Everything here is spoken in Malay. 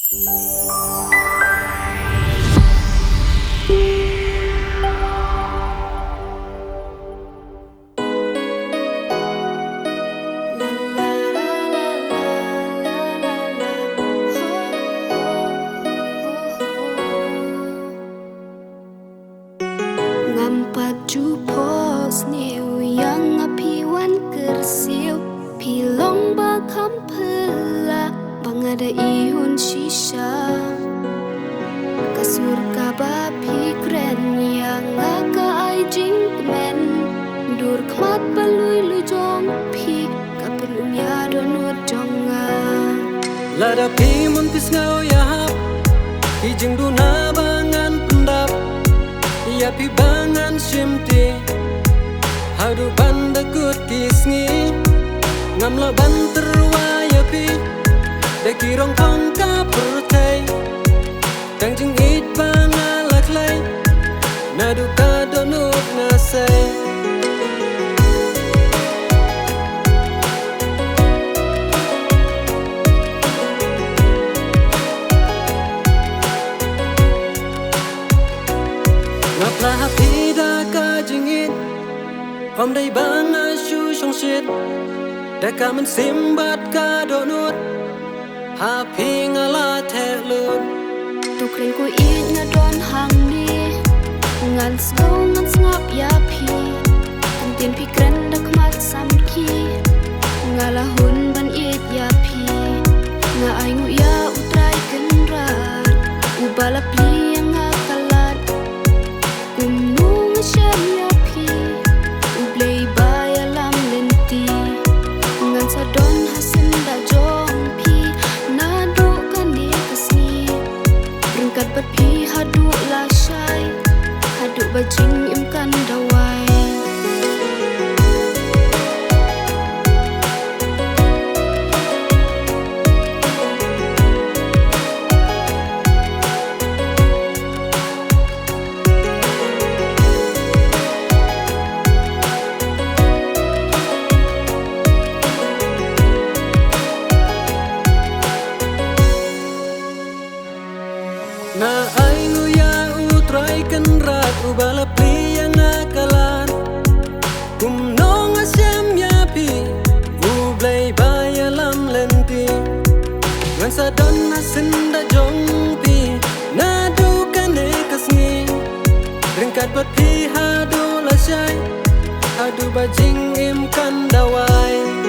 Ju pos new yang api wan kersiu pilong bakam pela bangada ihun shisha kasur kaba pikren yang aga ai jing men dur kmat balui lu jong pi kapelum ya donut jonga lada pi mun pis ngau ya hap pi jing du na bangan pendap ya pi bangan shimti hadu banda kut kisngi ngamla banter wa ya pi de kirong thong ka purtai tang jing it bangalak lai nadu ka donut na sai ngapla happy da ka jingit om dai banga shu shong shit da ka man simbat ka donut happy ngala thelun tukren ku it na don hang ni ngan slow ngan ngap ya pi antien pi kren da kmat sam ki ngala hun ban it ya pi nga ai ngu ya utrai kenrat ubala pli yang ngakalat kumung shem ya pi ublei baya lam lenti ngan sa don hasen da jong pi na do kan ni kasni ringkat bat pi hadu la shai hadu bajing imkan dawai na ai ngu ya utrai kan rat ubala pli yang akalan kum nong asem ya pi ublai baya lam lenti ngan sa don asin da jong pi na du kan ne kasni ringkat bat pi hadu la shai hadu bajing im kan dawai